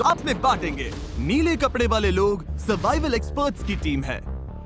Half में बांटेंगे। नीले कपड़े वाले लोग सर्वाइवल एक्सपर्ट्स की टीम है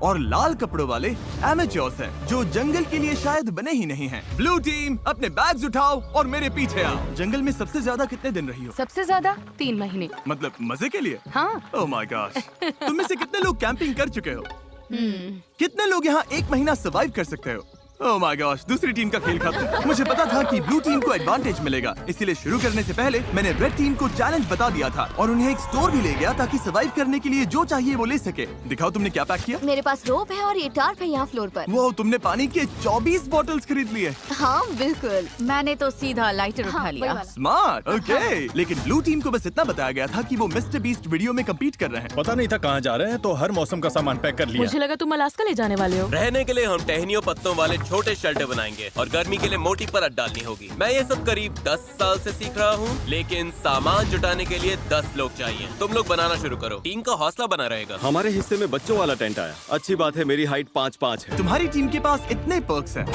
और लाल कपड़ों वाले एमेच्योर्स हैं जो जंगल के लिए शायद बने ही नहीं हैं। ब्लू टीम अपने बैग्स उठाओ और मेरे पीछे आओ। जंगल में सबसे ज्यादा कितने दिन रही हो? सबसे ज्यादा 3 महीने। मतलब मजे के लिए? हाँ। Oh my gosh. तुम में से कितने लोग कैंपिंग कर चुके हो? कितने लोग यहाँ 1 महीना सर्वाइव कर सकते हो? ओह माय गॉश, दूसरी टीम का खेल खत्म। मुझे पता था कि ब्लू टीम को एडवांटेज मिलेगा, इसलिए शुरू करने से पहले मैंने रेड टीम को चैलेंज बता दिया था और उन्हें एक स्टोर भी ले गया ताकि सर्वाइव करने के लिए जो चाहिए वो ले सके। दिखाओ तुमने क्या पैक किया? मेरे पास रोप है और ये टार्प है यहाँ फ्लोर पर। वो तुमने पानी के 24 बॉटल्स खरीद लिए। हाँ बिल्कुल। मैंने तो सीधा लाइटर उठा लिया। Smart, okay. लेकिन ब्लू टीम को बस इतना बताया गया था कि वो मिस्टर बीस्ट वीडियो में कम्पीट कर रहे हैं। पता नहीं था कहाँ जा रहे हैं, तो हर मौसम का सामान पैक कर लिया। मुझे लगा तुम अलास्का ले जाने वाले हो। रहने के लिए हम टहनियों पत्तों वाले छोटे शेल्टर बनाएंगे और गर्मी के लिए मोटी परत डालनी होगी। मैं ये सब करीब 10 साल से सीख रहा हूँ, लेकिन सामान जुटाने के लिए 10 लोग चाहिए। तुम लोग बनाना शुरू करो, टीम का हौसला बना रहेगा। हमारे हिस्से में बच्चों वाला टेंट आया। अच्छी बात है, मेरी हाइट 5'5" है। तुम्हारी टीम के पास इतने पर्क्स हैं,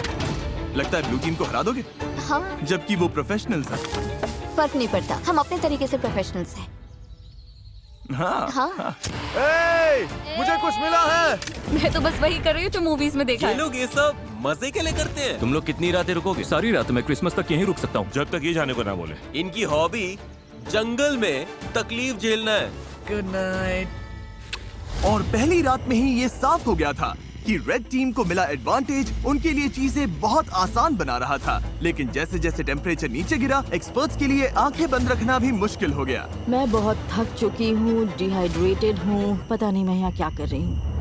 लगता है ब्लू टीम को हरा दोगे? हाँ। जबकि वो प्रोफेशनल्स हैं। फर्क नहीं पड़ता, हम अपने तरीके से प्रोफेशनल्स हैं। हाँ। हाँ। मुझे कुछ मिला है। मैं तो बस वही कर रही हूँ जो मूवीज में देखा ये है। लोग ये सब मजे के लिए करते हैं। तुम लोग कितनी रातें रुकोगे? सारी रात। मैं क्रिसमस तक यहीं रुक सकता हूँ, जब तक ये जाने को ना बोले। इनकी हॉबी जंगल में तकलीफ झेलना है। Good night. और पहली रात में ही ये साफ हो गया था कि रेड टीम को मिला एडवांटेज उनके लिए चीजें बहुत आसान बना रहा था। लेकिन जैसे जैसे टेम्परेचर नीचे गिरा, एक्सपर्ट्स के लिए आंखें बंद रखना भी मुश्किल हो गया। मैं बहुत थक चुकी हूँ, डिहाइड्रेटेड हूँ, पता नहीं मैं यहाँ क्या कर रही हूँ।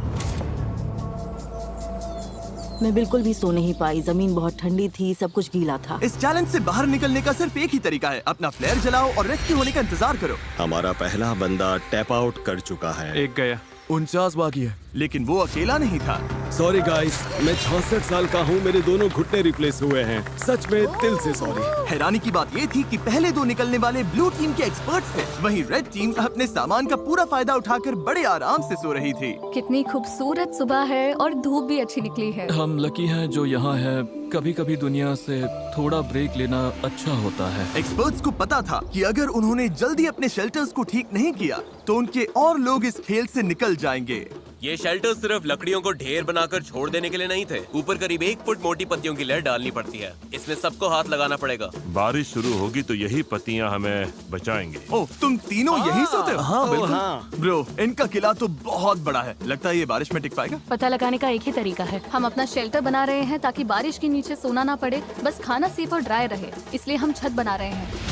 मैं बिल्कुल भी सो नहीं पाई, जमीन बहुत ठंडी थी, सब कुछ गीला था। इस चैलेंज से बाहर निकलने का सिर्फ एक ही तरीका है, अपना फ्लेयर जलाओ और रेस्क्यू होने का इंतजार करो। हमारा पहला बंदा टैप आउट कर चुका है। एक गया। 49 बाकी है। लेकिन वो अकेला नहीं था। सॉरी गाइस, मैं 66 साल का हूँ, मेरे दोनों घुटने रिप्लेस हुए हैं। सच में दिल से सॉरी। हैरानी की बात ये थी कि पहले 2 निकलने वाले ब्लू टीम के एक्सपर्ट्स थे, वहीं रेड टीम अपने सामान का पूरा फायदा उठाकर बड़े आराम से सो रही थी। कितनी खूबसूरत सुबह है और धूप भी अच्छी निकली है। हम लकी हैं जो यहाँ है। कभी कभी दुनिया से थोड़ा ब्रेक लेना अच्छा होता है। एक्सपर्ट्स को पता था कि अगर उन्होंने जल्दी अपने शेल्टर्स को ठीक नहीं किया तो उनके और लोग इस खेल से निकल जाएंगे। ये शेल्टर सिर्फ लकड़ियों को ढेर बनाकर छोड़ देने के लिए नहीं थे। ऊपर करीब 1 फुट मोटी पत्तियों की लेयर डालनी पड़ती है। इसमें सबको हाथ लगाना पड़ेगा। बारिश शुरू होगी तो यही पत्तियां हमें बचाएंगे। ओह, तुम तीनों यहीं सोते हो? हाँ बिल्कुल। ब्रो, इनका किला तो बहुत बड़ा है। लगता है ये बारिश में टिक पाएगा? पता लगाने का एक ही तरीका है। हम अपना शेल्टर बना रहे हैं ताकि बारिश के नीचे सोना ना पड़े, बस खाना सेफ और ड्राई रहे, इसलिए हम छत बना रहे हैं।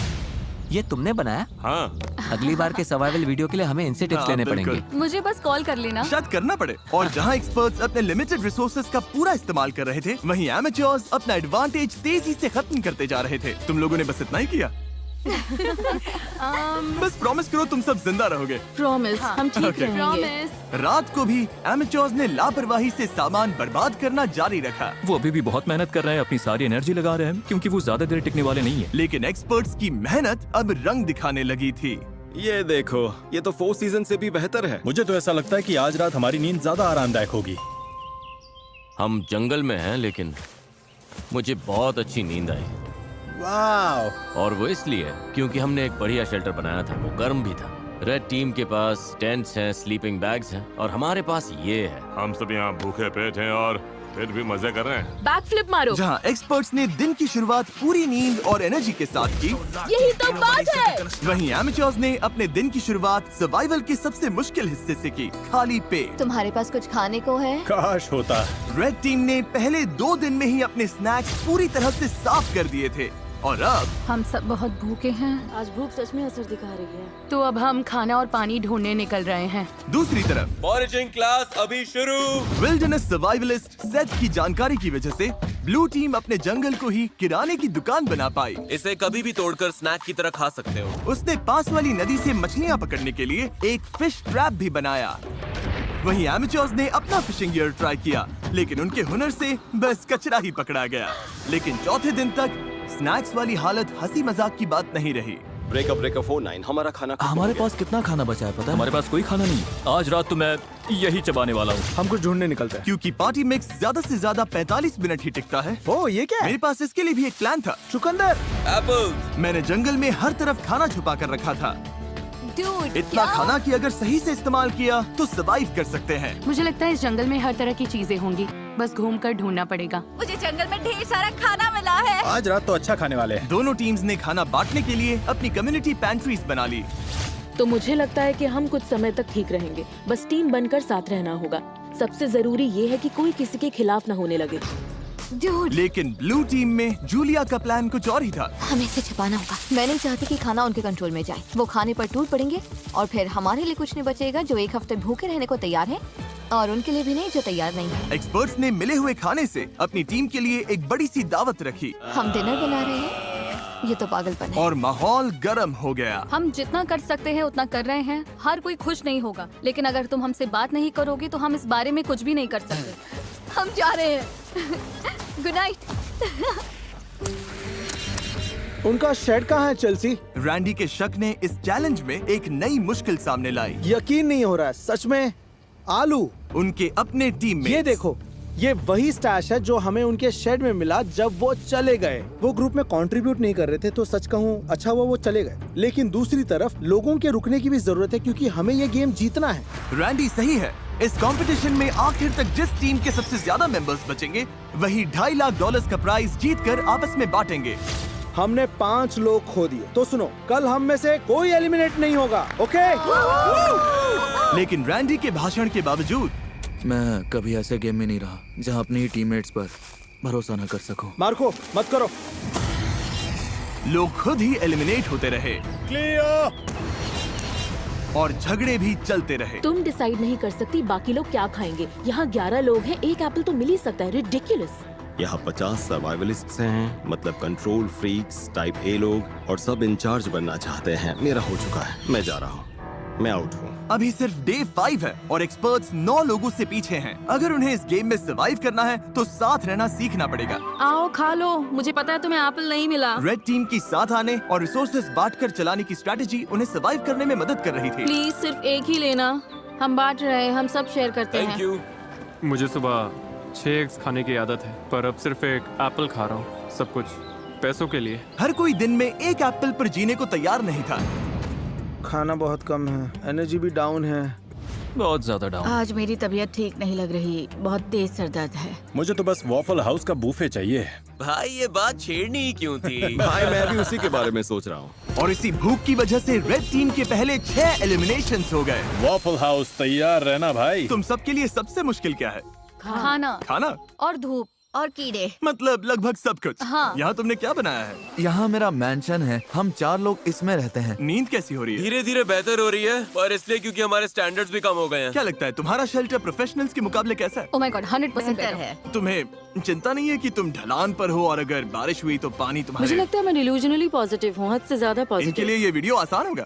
ये तुमने बनाया? हाँ। अगली बार के सर्वाइवल वीडियो के लिए हमें इनसे टिप्स लेने बिल्कुल। पड़ेंगे। मुझे बस कॉल कर लेना। शायद करना पड़े। और जहाँ एक्सपर्ट्स अपने लिमिटेड रिसोर्सेज का पूरा इस्तेमाल कर रहे थे, वहीं एमेच्योर्स अपना एडवांटेज तेजी से खत्म करते जा रहे थे। तुम लोगों ने बस इतना ही किया। बस प्रॉमिस करो तुम सब जिंदा रहोगे। प्रॉमिस, हम ठीक Okay. रहेंगे। रात को भी एमेच्योर्स ने लापरवाही से सामान बर्बाद करना जारी रखा। वो अभी भी बहुत मेहनत कर रहे हैं, अपनी सारी एनर्जी लगा रहे हैं, क्योंकि वो ज्यादा देर टिकने वाले नहीं है। लेकिन एक्सपर्ट्स की मेहनत अब रंग दिखाने लगी थी। ये देखो, ये तो 4 सीजन से भी बेहतर है। मुझे तो ऐसा लगता है कि आज रात हमारी नींद ज्यादा आरामदायक होगी। हम जंगल में हैं, लेकिन मुझे बहुत अच्छी नींद आई। वाह। और वो इसलिए क्योंकि हमने एक बढ़िया शेल्टर बनाया था, वो गर्म भी था। रेड टीम के पास टेंट्स हैं, स्लीपिंग बैग्स हैं और हमारे पास ये है। हम सब यहाँ भूखे पेट हैं और फिर भी मजे कर रहे हैं। बैक फ्लिप मारो। जहाँ एक्सपर्ट्स ने दिन की शुरुआत पूरी नींद और एनर्जी के साथ की, यही तो बात है। वहीं एमेच्योर्स ने अपने दिन की शुरुआत सर्वाइवल के सबसे मुश्किल हिस्से से की, खाली पेट। तुम्हारे पास कुछ खाने को है? काश होता। रेड टीम ने पहले 2 दिन में ही अपने स्नैक्स पूरी तरह से साफ कर दिए थे और अब हम सब बहुत भूखे हैं। आज भूख सच में असर दिखा रही है। तो अब हम खाना और पानी ढूंढने निकल रहे हैं। दूसरी तरफ फॉरेजिंग क्लास अभी शुरू। विल्डरनेस सर्वाइवलिस्ट सेथ की जानकारी की वजह से ब्लू टीम अपने जंगल को ही किराने की दुकान बना पाई। इसे कभी भी तोड़कर स्नैक की तरह खा सकते हो। उसने पास वाली नदी से मछलियाँ पकड़ने के लिए एक फिश ट्रैप भी बनाया। वहीं एमेच्योर्स ने अपना फिशिंग गियर ट्राई किया, लेकिन उनके हुनर से बस कचरा ही पकड़ा गया। लेकिन चौथे दिन तक स्नैक्स वाली हालत हंसी मजाक की बात नहीं रही। ब्रेकअप 49, हमारा खाना खत्म हमारे हो गया। पास कितना खाना बचा है पता है? हमारे पास कोई खाना नहीं है। आज रात तो मैं यही चबाने वाला हूँ। हम कुछ ढूंढने निकलते हैं। क्योंकि पार्टी मिक्स ज्यादा से ज्यादा 45 मिनट ही टिकता है। ओ, ये क्या है? मेरे पास इसके लिए भी एक प्लान था। चुकंदर। एप्पल्स। मैंने जंगल में हर तरफ खाना छुपा कर रखा था। Dude, इतना क्या? खाना कि अगर सही से इस्तेमाल किया तो सरवाइव कर सकते हैं। मुझे लगता है इस जंगल में हर तरह की चीजें होंगी, बस घूमकर ढूंढना पड़ेगा। मुझे जंगल में ढेर सारा खाना मिला है। आज रात तो अच्छा खाने वाले हैं। दोनों टीम्स ने खाना बांटने के लिए अपनी कम्युनिटी पैंट्रीज बना ली। तो मुझे लगता है कि हम कुछ समय तक ठीक रहेंगे, बस टीम बनकर साथ रहना होगा। सबसे जरूरी ये है कि कोई किसी के खिलाफ न होने लगे। Dude, लेकिन ब्लू टीम में जूलिया का प्लान कुछ और ही था। हमें इसे छिपाना होगा। मैं नहीं चाहती कि खाना उनके कंट्रोल में जाए। वो खाने पर टूट पड़ेंगे और फिर हमारे लिए कुछ नहीं बचेगा जो एक हफ्ते भूखे रहने को तैयार है, और उनके लिए भी नहीं जो तैयार नहीं है। एक्सपर्ट्स ने मिले हुए खाने से अपनी टीम के लिए एक बड़ी सी दावत रखी हम डिनर बना रहे हैं। ये तो पागलपन है। और माहौल गर्म हो गया। हम जितना कर सकते हैं उतना कर रहे हैं। हर कोई खुश नहीं होगा, लेकिन अगर तुम हमसे बात नहीं करोगे तो हम इस बारे में कुछ भी नहीं कर सकते। हम जा रहे हैं। Good night. उनका शेड कहाँ है चेल्सी? रैंडी के शक ने इस चैलेंज में एक नई मुश्किल सामने लाई। यकीन नहीं हो रहा है, सच में। आलू, उनके अपने टीम में ये देखो, ये वही स्टैश है जो हमें उनके शेड में मिला जब वो चले गए। वो ग्रुप में कंट्रीब्यूट नहीं कर रहे थे, तो सच कहूँ अच्छा हुआ वो चले गए। लेकिन दूसरी तरफ लोगों के रुकने की भी जरूरत है, क्योंकि हमें ये गेम जीतना है। रैंडी सही है। इस कंपटीशन में आखिर तक जिस टीम के सबसे ज्यादा मेंबर्स बचेंगे वही $2.5 लाख का प्राइज जीतकर आपस में बांटेंगे। हमने 5 लोग खो दिए, तो सुनो, कल हम में से कोई एलिमिनेट नहीं होगा, ओके? लेकिन रैंडी के भाषण के बावजूद मैं कभी ऐसे गेम में नहीं रहा जहां अपनी ही टीममेट्स पर भरोसा न कर सकूं। मार्को, मत करो। लोग खुद ही एलिमिनेट होते रहे और झगड़े भी चलते रहे। तुम डिसाइड नहीं कर सकती बाकी लोग क्या खाएंगे। यहाँ 11 लोग हैं, एक एप्पल तो मिल ही सकता है। रिडिकुलस। यहाँ 50 सर्वाइवलिस्ट्स हैं, मतलब कंट्रोल फ्रीक्स टाइप ए लोग, और सब इंचार्ज बनना चाहते हैं। मेरा हो चुका है, मैं जा रहा हूँ, मैं आउट हूँ। अभी सिर्फ डे 5 है और एक्सपर्ट्स 9 लोगों से पीछे हैं। अगर उन्हें इस गेम में सरवाइव करना है तो साथ रहना सीखना पड़ेगा। आओ खा लो, मुझे पता है तुम्हें एप्पल नहीं मिला। रेड टीम की साथ आने और रिसोर्सेज बांटकर चलाने की स्ट्रेटेजी उन्हें सरवाइव करने में मदद कर रही थी। प्लीज सिर्फ एक ही लेना, हम बांट रहे हैं, हम सब शेयर करते हैं। Thank you. मुझे सुबह 6 एग्स खाने की आदत है, पर अब सिर्फ एक एप्पल खा रहा हूँ, सब कुछ पैसों के लिए। हर कोई दिन में एक एप्पल पर जीने को तैयार नहीं था। खाना बहुत कम है, एनर्जी भी डाउन है। बहुत ज्यादा डाउन। आज मेरी तबीयत ठीक नहीं लग रही, बहुत तेज सर दर्द है। मुझे तो बस वॉफल हाउस का बूफे चाहिए। भाई ये बात छेड़नी ही क्यों थी? भाई मैं भी उसी के बारे में सोच रहा हूँ। और इसी भूख की वजह से रेड टीम के पहले 6 एलिमिनेशंस हो गए। वॉफल हाउस तैयार रहना भाई। तुम सबके लिए सबसे मुश्किल क्या है? खाना खाना और धूप और कीड़े। मतलब लगभग सब कुछ। हाँ। यहाँ तुमने क्या बनाया है? यहाँ मेरा मैंशन है, हम 4 लोग इसमें रहते हैं। नींद कैसी हो रही है? धीरे धीरे बेहतर हो रही है, पर इसलिए क्योंकि हमारे स्टैंडर्ड्स भी कम हो गए हैं। क्या लगता है तुम्हारा शेल्टर प्रोफेशनल्स के मुकाबले कैसा है? ओह माय गॉड, 100% बेहतर better। है। तुम्हें चिंता नहीं है कि तुम ढलान पर हो और अगर बारिश हुई तो पानी मुझे तुम्हारे लगता है मैं डिल्यूजनली पॉजिटिव हूँ, हद से ज्यादा इनके पॉजिटिव। लिए ये वीडियो आसान होगा।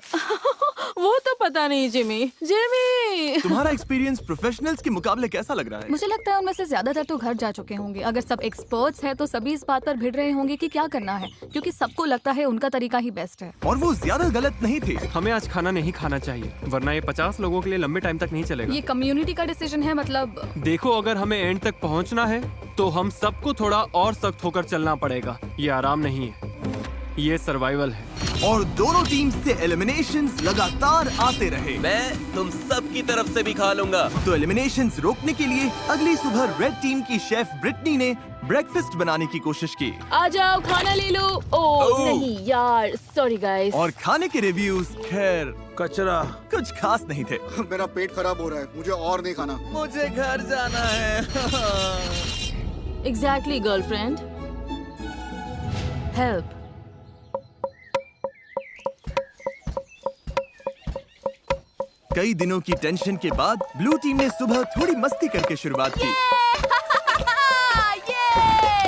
वो तो पता नहीं जिमी। जिमी तुम्हारा एक्सपीरियंस प्रोफेशनल्स के मुकाबले कैसा लग रहा है? मुझे लगता है उनमें से ज्यादातर तो घर जा चुके होंगे। अगर सब एक्सपर्ट्स हैं तो सभी इस बात पर भिड़ रहे होंगे कि क्या करना है, क्योंकि सबको लगता है उनका तरीका ही बेस्ट है। और वो ज्यादा गलत नहीं थे। हमें आज खाना नहीं खाना चाहिए, वरना ये 50 लोगों के लिए लंबे टाइम तक नहीं चलेगा। ये कम्युनिटी का डिसीजन है, मतलब देखो, अगर हमें एंड तक पहुंचना है तो हम सबको थोड़ा और सख्त होकर चलना पड़ेगा। ये आराम नहीं है, ये सर्वाइवल है। और दोनों टीम से एलिमिनेशंस लगातार आते रहे। मैं तुम सब की तरफ से भी खा लूंगा। तो एलिमिनेशंस रोकने के लिए अगली सुबह रेड टीम की शेफ ब्रिटनी ने ब्रेकफास्ट बनाने की कोशिश की। आ जाओ, खाना ले लो। ओह नहीं यार, सॉरी गाइस। और खाने के रिव्यूज खैर कचरा, कुछ खास नहीं थे। मेरा पेट खराब हो रहा है, मुझे और नहीं खाना। मुझे घर जाना है। Exactly girlfriend, help. कई दिनों की टेंशन के बाद ब्लू टीम ने सुबह थोड़ी मस्ती करके शुरुआत की।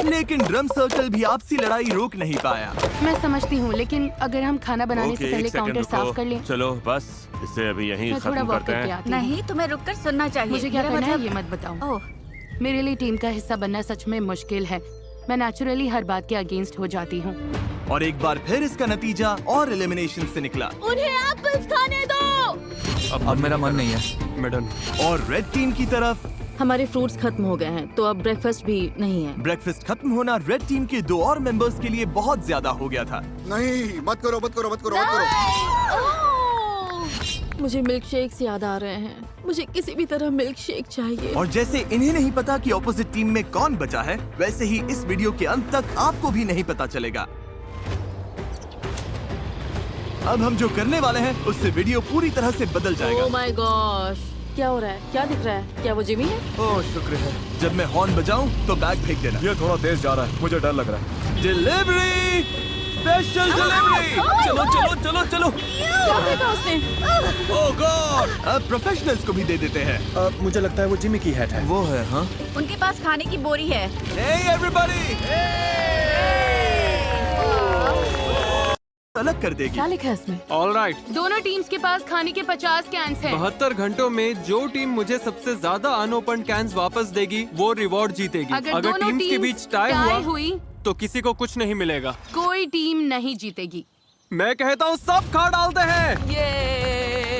लेकिन ड्रम सर्कल भी आपसी लड़ाई रोक नहीं पाया। मैं समझती हूँ, लेकिन अगर हम खाना बनाने से पहले काउंटर साफ कर लें। चलो बस इसे अभी यहीं मैं थोड़ा खत्म वॉक करते करके हैं। आती हूँ। नहीं, तुम्हें रुककर सुनना चाहिए। मुझे क्या मेरा करना है मतलब- ये मत बताओ। ओह, मेरे लिए टीम का हिस्सा बनना सच में मुश्किल है। मैं नेचुरली हर बात के अगेंस्ट हो जाती हूँ। और एक बार फिर इसका नतीजा और एलिमिनेशन से निकला। उन्हें एप्पल्स खाने दो। अब मेरा मन नहीं है। मैडम, और रेड टीम की तरफ हमारे फ्रूट्स खत्म हो गए हैं, तो अब ब्रेकफास्ट भी नहीं है। ब्रेकफास्ट खत्म होना रेड टीम के 2 और मेंबर्स के लिए बहुत ज्यादा हो गया था। नहीं, मत करो, मत करो, मत करो, मत करो। मुझे मिल्क शेक्स याद आ रहे हैं। मुझे किसी भी तरह मिल्क शेक चाहिए। और जैसे इन्हें नहीं पता कि ऑपोजिट टीम में कौन बचा है, वैसे ही इस वीडियो के अंत तक आपको भी नहीं पता चलेगा। अब हम जो करने वाले हैं उससे वीडियो पूरी तरह से बदल जाएगा। ओह माय गॉश, क्या हो रहा है? क्या दिख रहा है? क्या वो जिमी है? ओह शुक्र है। जब मैं हॉर्न बजाऊं तो बैग फेंक देना। ये थोड़ा तेज जा रहा है, मुझे डर लग रहा है। Delivery, special delivery. चलो चलो चलो चलो। क्या फेंका उसने? ओह गॉड, अब प्रोफेशनल्स को भी दे देते हैं। मुझे लगता है वो जिमी की हैट है। वो है। हाँ, उनके पास खाने की बोरी है। Hey everybody! अलग कर देगी। क्या लिखा है इसमें? All right. दोनों टीम्स के पास खाने के 50 कैंस हैं। 72 घंटों में जो टीम मुझे सबसे ज्यादा अनओपन कैंस वापस देगी वो रिवॉर्ड जीतेगी। अगर दोनों टीम्स के टीम्स बीच टाई टाई हुआ हुई तो किसी को कुछ नहीं मिलेगा। कोई टीम नहीं जीतेगी। मैं कहता हूँ सब खा डालते हैं।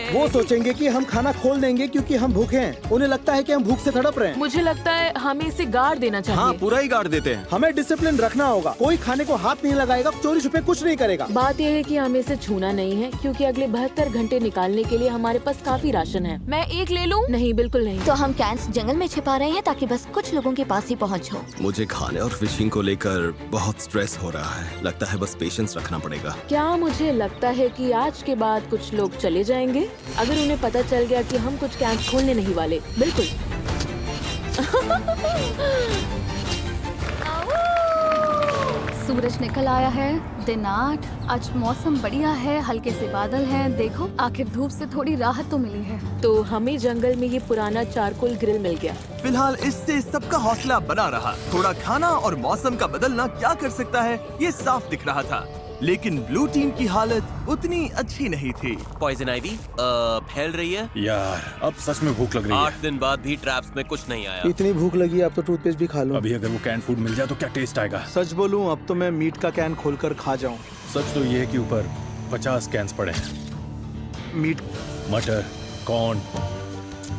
वो सोचेंगे कि हम खाना खोल देंगे क्योंकि हम भूखे हैं। उन्हें लगता है कि हम भूख से तड़प रहे हैं। मुझे लगता है हमें इसे गाड़ देना चाहिए। हाँ, पूरा ही गाड़ देते हैं। हमें डिसिप्लिन रखना होगा। कोई खाने को हाथ नहीं लगाएगा, चोरी छुपे कुछ नहीं करेगा। बात यह है कि हमें इसे छूना नहीं है क्योंकि अगले 72 घंटे निकालने के लिए हमारे पास काफी राशन है। मैं एक ले लूं? नहीं, बिल्कुल नहीं। तो हम कैंस जंगल में छिपा रहे हैं ताकि बस कुछ लोगों के पास ही पहुंच हो। मुझे खाने और फिशिंग को लेकर बहुत स्ट्रेस हो रहा है। लगता है बस पेशेंस रखना पड़ेगा। क्या मुझे लगता है कि आज के बाद कुछ लोग चले जाएंगे अगर उन्हें पता चल गया कि हम कुछ कैंप खोलने नहीं वाले। बिल्कुल। सूरज निकल आया है। दिन 8। आज मौसम बढ़िया है, हल्के से बादल हैं। देखो, आखिर धूप से थोड़ी राहत तो मिली है। तो हमें जंगल में ये पुराना चारकोल ग्रिल मिल गया। फिलहाल इससे सबका हौसला बना रहा। थोड़ा खाना और मौसम का बदलना क्या कर सकता है, ये साफ दिख रहा था। लेकिन ब्लू टीम की हालत उतनी अच्छी नहीं थी। पॉइजन आइवी फैल रही है। यार, अब सच में भूख लग रही है। 8 दिन बाद भी ट्रैप्स में कुछ नहीं आया। इतनी भूख लगी, अब तो टूथपेस्ट भी खा लूं। अभी अगर वो कैन फूड मिल जाए तो क्या टेस्ट आएगा। सच बोलूं, अब तो मैं मीट का कैन खोलकर खा जाऊं। सच तो ये है कि ऊपर 50 कैंस पड़े हैं। मीट, मटर, कॉर्न,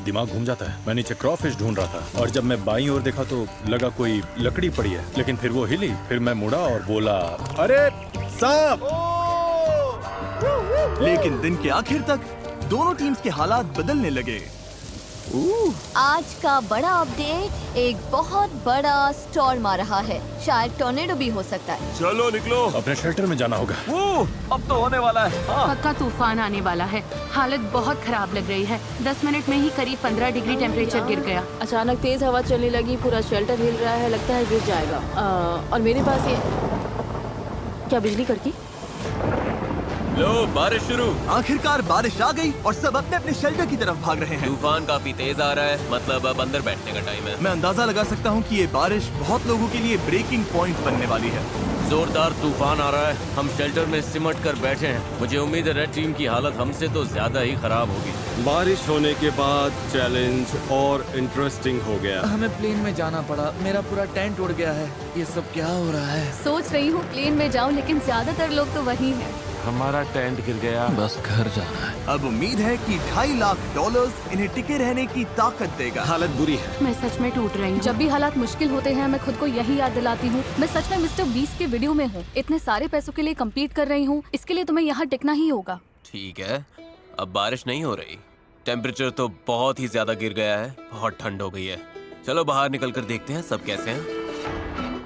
दिमाग घूम जाता है। मैं नीचे क्रॉफिश ढूंढ रहा था और जब मैं बाईं ओर देखा तो लगा कोई लकड़ी पड़ी है, लेकिन फिर वो हिली। फिर मैं मुड़ा और बोला, अरे सांप! लेकिन दिन के आखिर तक दोनों टीम्स के हालात बदलने लगे। आज का बड़ा अपडेट, एक बहुत बड़ा स्टॉर्म आ रहा है। शायद टॉर्नेडो भी हो सकता है। चलो निकलो, अपने शेल्टर में जाना होगा। अब तो होने वाला है। पक्का तूफान आने वाला है। हालत बहुत खराब लग रही है। 10 मिनट में ही करीब 15 डिग्री टेम्परेचर गिर गया। अचानक तेज हवा चलने लगी, पूरा शेल्टर हिल रहा है, लगता है गिर जाएगा। और मेरे पास ये क्या बिजली कड़की? लो, बारिश शुरू। आखिरकार बारिश आ गई और सब अपने अपने शेल्टर की तरफ भाग रहे हैं। तूफान काफी तेज आ रहा है, मतलब अब अंदर बैठने का टाइम है। मैं अंदाजा लगा सकता हूँ कि ये बारिश बहुत लोगों के लिए ब्रेकिंग पॉइंट बनने वाली है। जोरदार तूफान आ रहा है। हम शेल्टर में सिमट कर बैठे हैं। मुझे उम्मीद है रेड टीम की हालत हमसे तो ज्यादा ही खराब होगी। बारिश होने के बाद चैलेंज और इंटरेस्टिंग हो गया। हमें प्लेन में जाना पड़ा। मेरा पूरा टेंट उड़ गया है। ये सब क्या हो रहा है? सोच रही हूँ प्लेन में जाऊँ, लेकिन ज्यादातर लोग तो वही हैं। हमारा टेंट गिर गया। बस घर जाना है। अब उम्मीद है कि $2.5 लाख इन्हें टिके रहने की ताकत देगा। हालत बुरी है। मैं सच में टूट रही हूँ। जब भी हालात मुश्किल होते हैं, मैं खुद को यही याद दिलाती हूँ, मैं सच में मिस्टर बीस्ट के वीडियो में हूँ। इतने सारे पैसों के लिए कम्पीट कर रही हूँ, इसके लिए तुम्हें यहाँ टिकना ही होगा। ठीक है, अब बारिश नहीं हो रही। टेम्परेचर तो बहुत ही ज्यादा गिर गया है। बहुत ठंड हो गई है। चलो बाहर निकल कर देखते हैं सब कैसे हैं।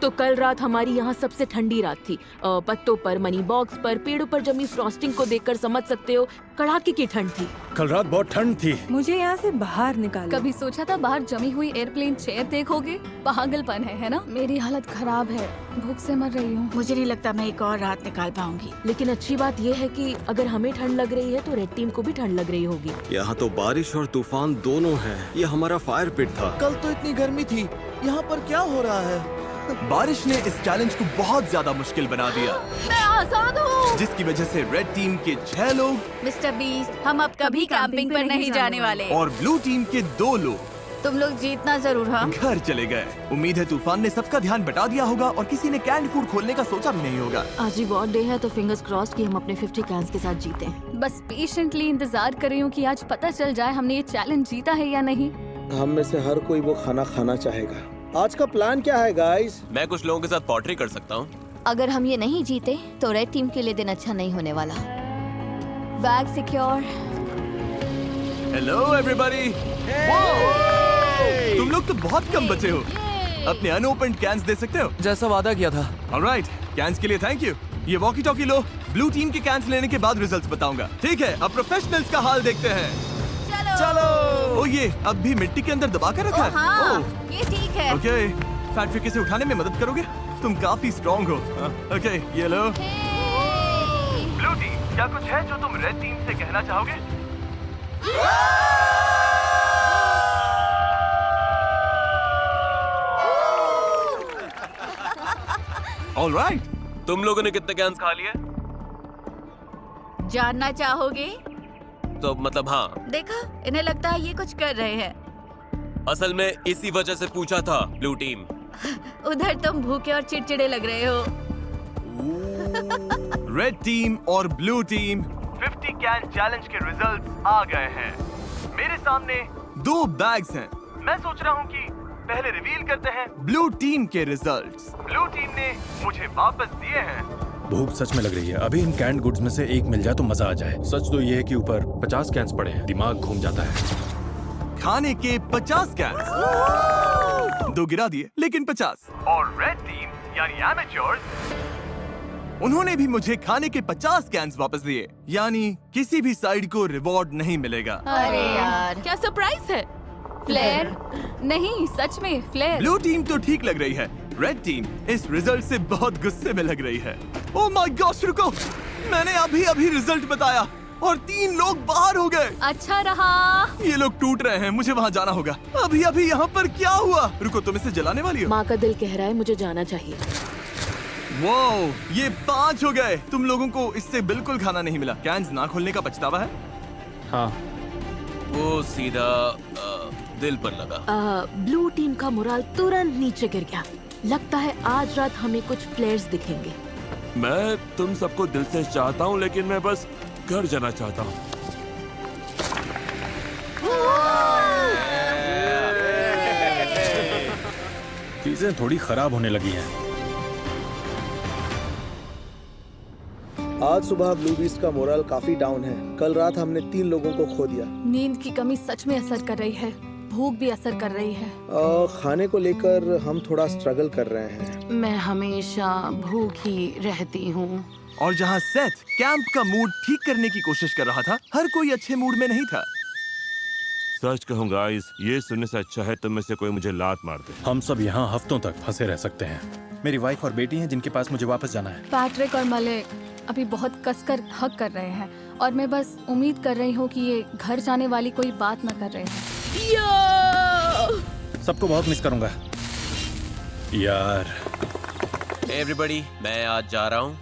तो कल रात हमारी यहाँ सबसे ठंडी रात थी। पत्तों पर, मनी बॉक्स पर, पेड़ों पर जमी फ्रॉस्टिंग को देखकर समझ सकते हो कड़ाके की ठंड थी। कल रात बहुत ठंड थी। मुझे यहाँ से बाहर निकालो। कभी सोचा था बाहर जमी हुई एयरप्लेन चेयर देखोगे? पागलपन है ना? मेरी हालत खराब है, भूख से मर रही हूँ। मुझे नहीं लगता मैं एक और रात निकाल पाऊंगी। लेकिन अच्छी बात यह है कि अगर हमें ठंड लग रही है तो रेड टीम को भी ठंड लग रही होगी। यहाँ तो बारिश और तूफान दोनों है। ये हमारा फायर पिट था। कल तो इतनी गर्मी थी, यहाँ पर क्या हो रहा है? बारिश ने इस चैलेंज को बहुत ज्यादा मुश्किल बना दिया, मैं आजाद हूँ। जिसकी वजह से रेड टीम के 6 लोग मिस्टर बीस्ट, हम अब कभी कैंपिंग पर नहीं जाने वाले। और ब्लू टीम के 2 लोग तुम लोग जीतना जरूर। हम घर चले गए। उम्मीद है तूफान ने सबका ध्यान बटा दिया होगा और किसी ने कैंड फूड खोलने का सोचा भी नहीं होगा। आज ही वॉर डे है तो फिंगर्स क्रॉस्ड कि हम अपने 50 कैंस के साथ जीते। बस पेशेंटली इंतजार कर रही हूँ कि आज पता चल जाए हमने ये चैलेंज जीता है या नहीं। हम में से हर कोई वो खाना खाना चाहेगा। आज का प्लान क्या है गाइस? मैं कुछ लोगों के साथ पॉटरी कर सकता हूँ। अगर हम ये नहीं जीते तो रेड टीम के लिए दिन अच्छा नहीं होने वाला। Bag secure, hello everybody. तुम लोग तो बहुत कम बचे हो। अपने अनओपन्ड कैंस दे सकते हो? जैसा वादा किया था। ऑलराइट, कैंस के लिए थैंक यू। ये वॉकी टॉकी लो। ब्लू टीम के कैंस लेने के बाद रिजल्ट्स बताऊंगा। ठीक है, अब प्रोफेशनल्स का हाल देखते हैं। चलो। ओ ये अब भी मिट्टी के अंदर दबा कर रखा है। हाँ, ये ठीक है। ओके, फैक्ट्री से उठाने में मदद करोगे? तुम काफी स्ट्रॉन्ग हो। ओके, ये लो। ब्लू टीम, क्या कुछ है जो तुम रेड टीम से कहना चाहोगे? ऑलराइट, तुम लोगों ने कितने कैंस खा लिए? जानना चाहोगे? तो मतलब हाँ। देखा, इन्हें लगता है ये कुछ कर रहे हैं। असल में इसी वजह से पूछा था ब्लू टीम। उधर तुम भूखे और चिड़चिड़े लग रहे हो। रेड टीम और ब्लू टीम 50 कैन चैलेंज के रिजल्ट्स आ गए हैं। मेरे सामने 2 बैग्स हैं। मैं सोच रहा हूँ कि पहले रिवील करते हैं ब्लू टीम के रिजल्ट्स। ब्लू टीम ने मुझे वापस दिए हैं। भूख सच में लग रही है। अभी इन कैंड गुड्स में से एक मिल जाए तो मजा आ जाए। सच तो ये है कि ऊपर 50 कैंस पड़े हैं, दिमाग घूम जाता है। खाने के 50 कैंस। 2 गिरा दिए, लेकिन 50। और रेड टीम यानी एमेच्योर्स, उन्होंने भी मुझे खाने के 50 कैंस वापस दिए। यानी किसी भी साइड को रिवॉर्ड नहीं मिलेगा। अरे यार, क्या सरप्राइज है? फ्लेयर? नहीं, सच में फ्लेयर। ब्लू टीम तो ठीक लग रही है। रेड टीम इस रिजल्ट से बहुत गुस्से में लग रही है। ओह माय गॉश, रुको, मैंने अभी रिजल्ट बताया और 3 लोग बाहर हो गए। अच्छा रहा। ये लोग टूट रहे हैं, मुझे वहाँ जाना होगा। अभी यहाँ पर क्या हुआ? रुको, तुम इसे जलाने वाली हो? माँ का दिल कह रहा है मुझे जाना चाहिए। वाओ, ये 5 हो गए। तुम लोगों को इससे बिल्कुल खाना नहीं मिला। कैंस ना खोलने का पछतावा है? हाँ। वो सीधा दिल पर लगा। ब्लू टीम का मोराल तुरंत नीचे गिर गया। लगता है आज रात हमें कुछ फ्लेयर्स दिखेंगे। मैं तुम सबको दिल से चाहता हूँ, लेकिन मैं बस घर जाना चाहता हूँ। चीजें थोड़ी खराब होने लगी हैं। आज सुबह ब्लू बीस्ट का मोरल काफी डाउन है। कल रात हमने 3 लोगों को खो दिया। नींद की कमी सच में असर कर रही है। भूख भी असर कर रही है। खाने को लेकर हम थोड़ा स्ट्रगल कर रहे हैं। मैं हमेशा भूखी रहती हूँ। और जहाँ सेथ कैंप का मूड ठीक करने की कोशिश कर रहा था, हर कोई अच्छे मूड में नहीं था। सच कहूँ गाइस, ये सुनने से अच्छा है तुम में से कोई मुझे लात मार दे। हम सब यहाँ हफ्तों तक फंसे रह सकते हैं। मेरी वाइफ और बेटी हैं जिनके पास मुझे वापस जाना है। पैट्रिक और मलिक अभी बहुत कसकर हक कर रहे हैं और मैं बस उम्मीद कर रही हूँ कि ये घर जाने वाली कोई बात न कर रहे हैं। सबको बहुत मिस करूंगा यार। एवरीबॉडी, मैं आज जा रहा हूँ।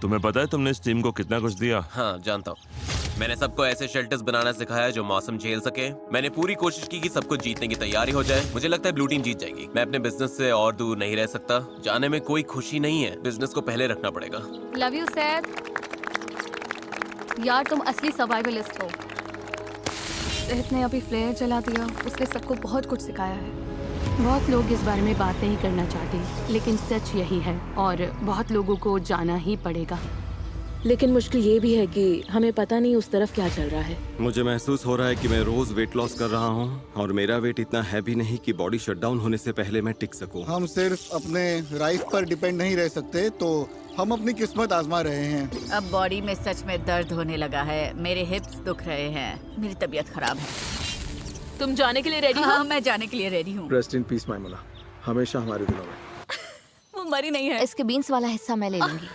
तुम्हें पता है तुमने इस टीम को कितना कुछ दिया? हाँ, जानता हूँ। मैंने सबको ऐसे शेल्टर्स बनाना सिखाया जो मौसम झेल सके। मैंने पूरी कोशिश की कि सबको जीतने की तैयारी हो जाए। मुझे लगता है ब्लू टीम जीत जाएगी। मैं अपने बिजनेस से और दूर नहीं रह सकता। जाने में कोई खुशी नहीं है। बिजनेस को पहले रखना पड़ेगा। Love you Seth. यार तुम असली सर्वाइवलिस्ट हो। सेथ ने अभी फ्लेयर जला दिया। उसने सबको बहुत कुछ सिखाया है। बहुत लोग इस बारे में बात नहीं करना चाहते, लेकिन सच यही है और बहुत लोगों को जाना ही पड़ेगा। लेकिन मुश्किल ये भी है कि हमें पता नहीं उस तरफ क्या चल रहा है। मुझे महसूस हो रहा है कि मैं रोज वेट लॉस कर रहा हूँ और मेरा वेट इतना हैवी नहीं कि बॉडी शटडाउन होने से पहले मैं टिक सकूं। हम सिर्फ अपने राइस पर डिपेंड नहीं रह सकते, तो हम अपनी किस्मत आजमा रहे हैं। अब बॉडी में सच में दर्द होने लगा है। मेरे हिप्स दुख रहे हैं। मेरी तबीयत खराब है। तुम जाने के लिए रेडी हो? हाँ, मैं जाने के लिए रेडी हूँ। रेस्ट इन पीस मैमुला, हमेशा हमारे दिलों में। वो मरी नहीं है। इसके बीन्स वाला हिस्सा मैं ले लूंगी।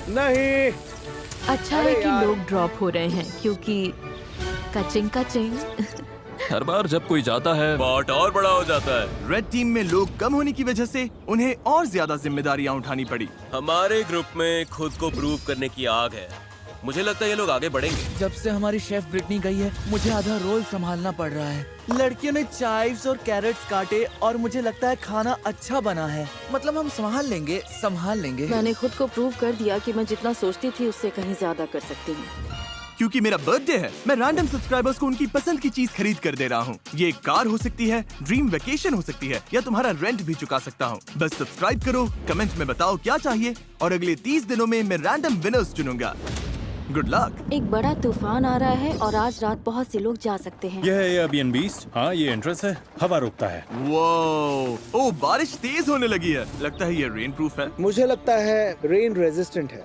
नहीं। अच्छा है कि लोग ड्रॉप हो रहे हैं क्योंकि कचिंग हर बार जब कोई जाता है पॉट और बड़ा हो जाता है। रेड टीम में लोग कम होने की वजह से उन्हें और ज्यादा जिम्मेदारियां उठानी पड़ी। हमारे ग्रुप में खुद को प्रूव करने की आग है। मुझे लगता है ये लोग आगे बढ़ेंगे। जब से हमारी शेफ ब्रिटनी गई है, मुझे आधा रोल संभालना पड़ रहा है। लड़कियों ने चाइव्स और कैरेट्स काटे और मुझे लगता है खाना अच्छा बना है। मतलब हम संभाल लेंगे। मैंने खुद को प्रूव कर दिया कि मैं जितना सोचती थी उससे कहीं ज्यादा कर सकती हूँ। क्योंकि मेरा बर्थडे है, मैं रैंडम सब्सक्राइबर्स को उनकी पसंद की चीज खरीद कर दे रहा हूँ। ये एक कार हो सकती है, ड्रीम वेकेशन हो सकती है, या तुम्हारा रेंट भी चुका सकता हूँ। बस सब्सक्राइब करो, कमेंट में बताओ क्या चाहिए और अगले 30 दिनों में मैं रैंडम विनर्स चुनूंगा। Good luck. एक बड़ा तूफान आ रहा है और आज रात बहुत से लोग जा सकते हैं। यह है एयरबीएनबी। हाँ, ये एंट्रेंस है, हवा रोकता है। वो ओ बारिश तेज होने लगी है, लगता है ये रेन प्रूफ है। मुझे लगता है रेन रेजिस्टेंट है।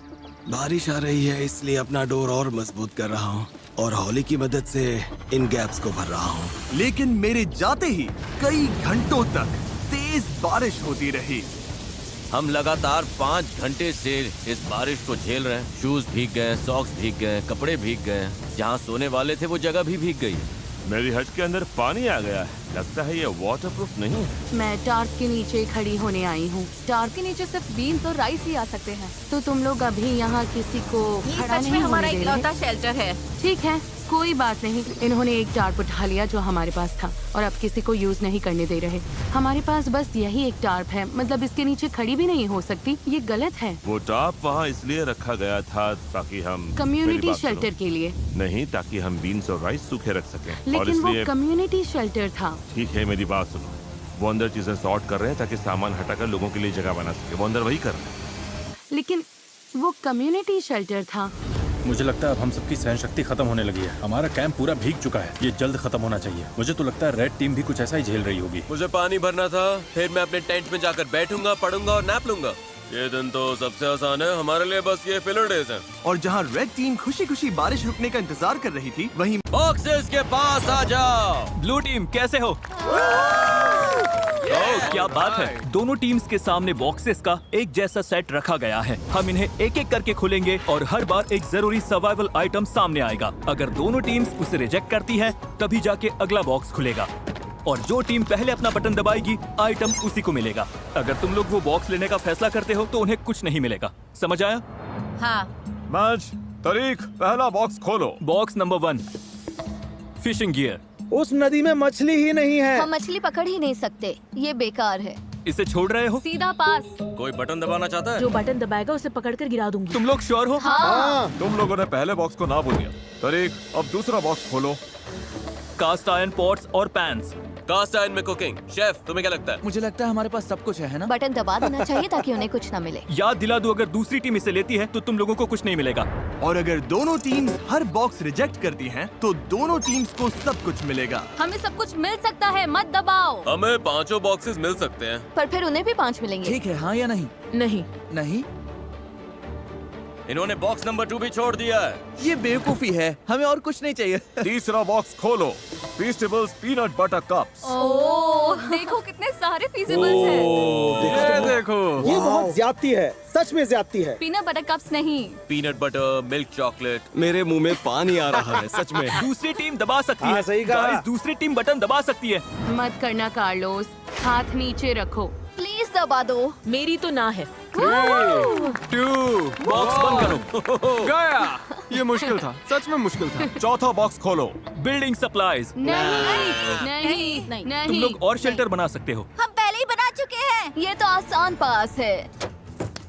बारिश आ रही है इसलिए अपना डोर और मजबूत कर रहा हूँ और हौली की मदद से इन गैप्स को भर रहा हूँ। लेकिन मेरे जाते ही कई घंटों तक तेज बारिश होती रही। हम लगातार 5 घंटे से इस बारिश को झेल रहे हैं। शूज भीग गए, सॉक्स भीग गए, कपड़े भीग गए, जहाँ सोने वाले थे वो जगह भी भीग गई। मेरी हट के अंदर पानी आ गया है, लगता है ये वाटरप्रूफ नहीं है। मैं टार्प के नीचे खड़ी होने आई हूँ। टार्प के नीचे सिर्फ बीन्स और राइस ही आ सकते हैं। तो तुम लोग अभी यहाँ किसी को ये खड़ा सच में नहीं हमारा होने दे रहे? इकलौता शेल्टर है। ठीक है, कोई बात नहीं। इन्होंने एक टार्प उठा लिया जो हमारे पास था और अब किसी को यूज नहीं करने दे रहे। हमारे पास बस यही एक टार्प है, मतलब इसके नीचे खड़ी भी नहीं हो सकती। ये गलत है। वो टाप वहाँ इसलिए रखा गया था ताकि हम मेरी कम्युनिटी बात सुनो। शेल्टर के लिए नहीं, ताकि हम बीन्स और राइस सूखे रख सकें। और लेकिन वो इसलिए कम्युनिटी शेल्टर था। ठीक है, मेरी बात सुनो। वो अंदर चीजें सॉर्ट कर रहे हैं ताकि सामान हटाकर लोगों के लिए जगह बना सके। वो अंदर वही कर रहे हैं। लेकिन वो कम्युनिटी शेल्टर था। मुझे लगता है अब हम सबकी सहन शक्ति खत्म होने लगी है। हमारा कैंप पूरा भीग चुका है, ये जल्द खत्म होना चाहिए। मुझे तो लगता है रेड टीम भी कुछ ऐसा ही झेल रही होगी। मुझे पानी भरना था, फिर मैं अपने टेंट में जाकर बैठूंगा, पढ़ूंगा और नैप लूंगा। ये दिन तो सबसे आसान है हमारे लिए, बस ये फिलर डेज हैं। और जहाँ रेड टीम खुशी खुशी बारिश रुकने का इंतजार कर रही थी, वहीं बॉक्सेस के पास आ जाओ। ब्लू टीम कैसे हो? ओह, क्या बात है। दोनों टीम्स के सामने बॉक्सेस का एक जैसा सेट रखा गया है। हम इन्हें एक एक करके खोलेंगे और हर बार एक जरूरी सर्वाइवल आइटम सामने आएगा। अगर दोनों टीम्स उसे रिजेक्ट करती हैं, तभी जाके अगला बॉक्स खुलेगा और जो टीम पहले अपना बटन दबाएगी, आइटम उसी को मिलेगा। अगर तुम लोग वो बॉक्स लेने का फैसला करते हो तो उन्हें कुछ नहीं मिलेगा। समझ आया? हाँ। मैच तारीख, पहला बॉक्स खोलो। Box number 1, fishing gear. उस नदी में मछली ही नहीं है। हम मछली पकड़ ही नहीं सकते, ये बेकार है। इसे छोड़ रहे हो? सीधा पास। कोई बटन दबाना चाहता है? जो बटन दबाएगा उसे पकड़कर गिरा दूंगी। तुम लोग श्योर हो? हाँ। तुम लोगों ने पहले बॉक्स को ना बोल दिया। तारीख, अब दूसरा बॉक्स खोलो। कास्ट आयरन पॉट्स और पैन्स। कास्ट आयरन में कुकिंग। शेफ, तुम्हें क्या लगता है? मुझे लगता है हमारे पास सब कुछ है ना? बटन दबा देना चाहिए ताकि उन्हें कुछ न मिले। याद दिला दूं, अगर दूसरी टीम इसे लेती है तो तुम लोगों को कुछ नहीं मिलेगा। और अगर दोनों टीम्स हर बॉक्स रिजेक्ट करती हैं, तो दोनों टीम्स को सब कुछ मिलेगा। हमें सब कुछ मिल सकता है, मत दबाओ। हमें 5 बॉक्सेस मिल सकते हैं। पर फिर उन्हें भी 5 मिलेंगे। ठीक है, हाँ या नहीं? नहीं। नहीं? इन्होंने बॉक्स नंबर 2 भी छोड़ दिया है। ये बेवकूफी है, हमें और कुछ नहीं चाहिए। तीसरा बॉक्स खोलो। फीस्टेबल्स पीनट बटर कप्स। ओह, देखो कितने सारे फीजेबल्स हैं। ये देखो, ये बहुत ज्यादती है, सच में ज्यादती है। पीनट बटर कप्स नहीं। Peanut butter, milk chocolate. मेरे मुंह में पानी आ रहा है सच में। दूसरी टीम दबा सकती हाँ, है। सही कहा। गाइस, दूसरी टीम बटन दबा सकती है। मत करना कार्लोस, हाथ नीचे रखो। प्लीज दबा दो। मेरी तो ना है। 2, बॉक्स बंद करो। गया। ये मुश्किल था, सच में मुश्किल था। चौथा बॉक्स खोलो। Building supplies. नहीं। तुम लोग और शेल्टर बना सकते हो। हम पहले ही बना चुके हैं। ये तो आसान पास है।